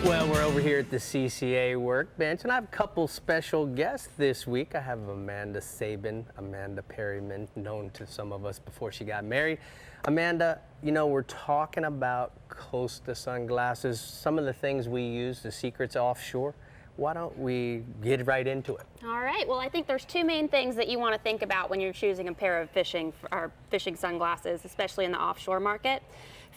Well, we're over here at the CCA workbench, and I have a couple special guests this week. I have Amanda Sabin, Amanda Perryman, known to some of us before she got married. Amanda, you know, we're talking about Costa sunglasses, some of the things we use, the secrets offshore. Why don't we get right into it? All right. Well, I think there's two main things that you want to think about when you're choosing a pair of fishing sunglasses, especially in the offshore market.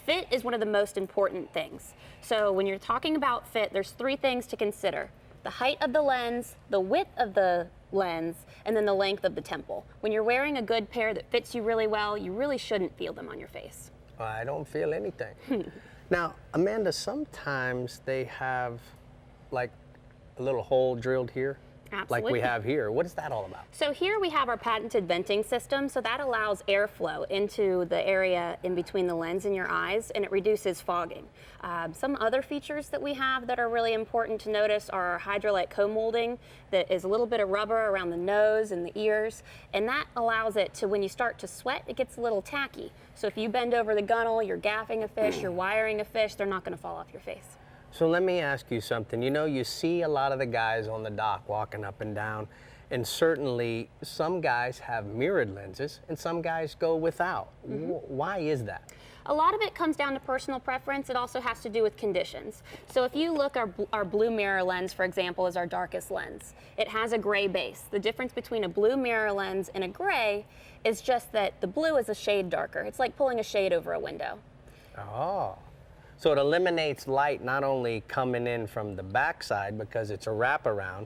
Fit is one of the most important things. So when you're talking about fit, there's three things to consider: the height of the lens, the width of the lens, and then the length of the temple. When you're wearing a good pair that fits you really well, you really shouldn't feel them on your face. I don't feel anything. Now, Amanda, sometimes they have like a little hole drilled here. Absolutely. Like we have here. What is that all about? So here we have our patented venting system, so that allows airflow into the area in between the lens and your eyes, and it reduces fogging. Some other features that we have that are really important to notice are our hydrolite co-molding that is a little bit of rubber around the nose and the ears, and that allows it to, when you start to sweat, it gets a little tacky. So if you bend over the gunnel, you're gaffing a fish, you're wiring a fish, they're not going to fall off your face. So let me ask you something. You know, you see a lot of the guys on the dock walking up and down, and certainly some guys have mirrored lenses and some guys go without. Why is that? A lot of it comes down to personal preference. It also has to do with conditions. So if you look, our blue mirror lens, for example, is our darkest lens. It has a gray base. The difference between a blue mirror lens and a gray is just that the blue is a shade darker. It's like pulling a shade over a window. Oh. So it eliminates light not only coming in from the backside because it's a wraparound,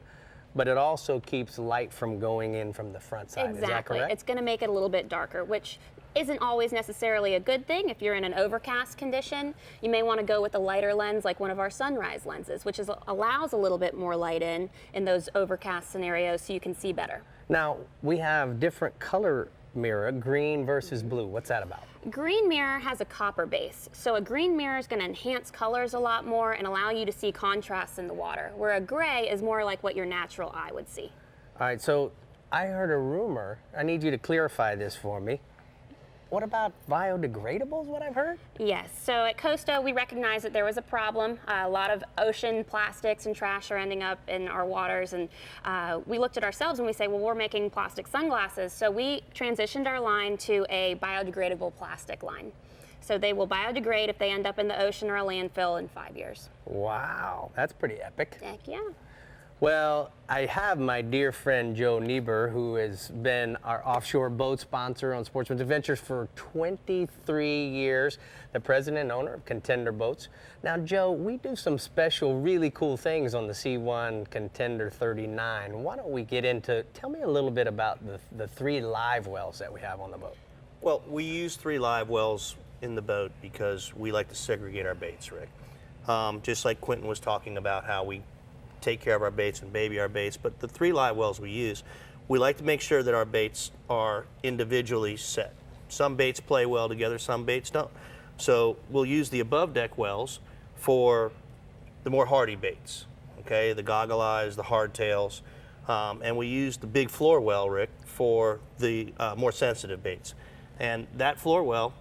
but it also keeps light from going in from the front side. Exactly. Is that correct? It's going to make it a little bit darker, which isn't always necessarily a good thing. If you're in an overcast condition, you may want to go with a lighter lens like one of our sunrise lenses, which allows a little bit more light in those overcast scenarios so you can see better. Now, we have different color mirror, green versus blue. What's that about? Green mirror has a copper base, so a green mirror is going to enhance colors a lot more and allow you to see contrasts in the water, where a gray is more like what your natural eye would see. All right, so I heard a rumor. I need you to clarify this for me. What about biodegradables, what I've heard? Yes, so at Costa we recognized that there was a problem. A lot of ocean plastics and trash are ending up in our waters, and we looked at ourselves and we say, well, we're making plastic sunglasses, so we transitioned our line to a biodegradable plastic line. So they will biodegrade if they end up in the ocean or a landfill in 5 years. Wow, that's pretty epic. Heck yeah. Well, I have my dear friend Joe Niebuhr, who has been our offshore boat sponsor on Sportsman's Adventures for 23 years, the president and owner of Contender Boats. Now, Joe, we do some special, really cool things on the C1 Contender 39. Why don't we get into, tell me a little bit about the 3 live wells that we have on the boat. Well, we use 3 live wells in the boat because we like to segregate our baits, Rick. Just like Quentin was talking about how we take care of our baits and baby our baits, but the 3 live wells we use, we like to make sure that our baits are individually set. Some baits play well together, some baits don't. So we'll use the above deck wells for the more hardy baits, okay, the goggle eyes, the hardtails, and we use the big floor well, Rick, for the more sensitive baits. And that floor well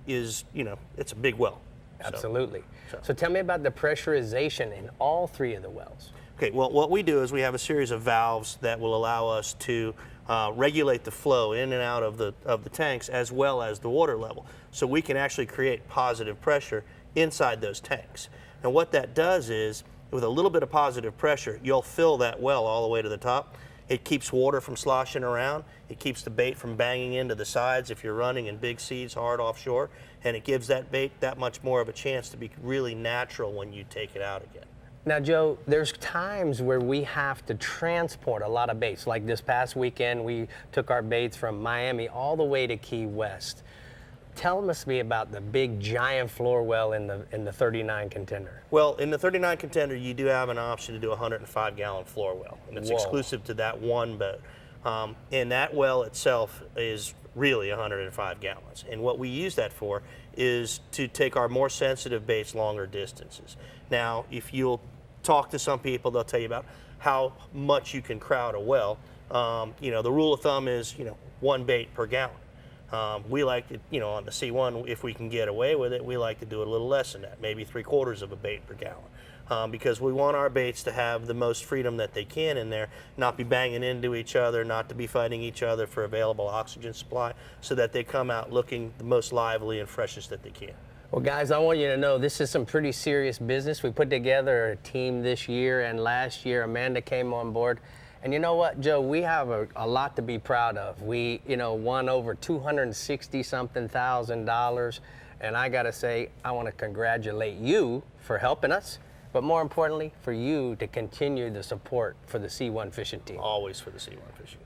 is, you know, it's a big well. Absolutely. So tell me about the pressurization in all 3 of the wells. Okay, well, what we do is we have a series of valves that will allow us to regulate the flow in and out of the tanks as well as the water level. So we can actually create positive pressure inside those tanks. And what that does is, with a little bit of positive pressure, you'll fill that well all the way to the top. It keeps water from sloshing around. It keeps the bait from banging into the sides if you're running in big seas hard offshore. And it gives that bait that much more of a chance to be really natural when you take it out again. Now, Joe, there's times where we have to transport a lot of baits. Like this past weekend, we took our baits from Miami all the way to Key West. Tell me about the big giant floor well in the 39 Contender. Well, in the 39 Contender, you do have an option to do a 105-gallon floor well, and it's exclusive to that one boat. And that well itself is really 105 gallons. And what we use that for is to take our more sensitive baits longer distances. Now, if you'll talk to some people, they'll tell you about how much you can crowd a well. You know, the rule of thumb is, 1 bait per gallon. We like to, on the C1, if we can get away with it, we like to do a little less than that, maybe 3/4 of a bait per gallon. Because we want our baits to have the most freedom that they can in there, not be banging into each other, not to be fighting each other for available oxygen supply, so that they come out looking the most lively and freshest that they can. Well, guys, I want you to know this is some pretty serious business. We put together a team this year, and last year Amanda came on board. And you know what, Joe, we have a lot to be proud of. We, won over $260-something thousand. And I got to say, I want to congratulate you for helping us, but more importantly, for you to continue the support for the C1 fishing team. Always for the C1 fishing.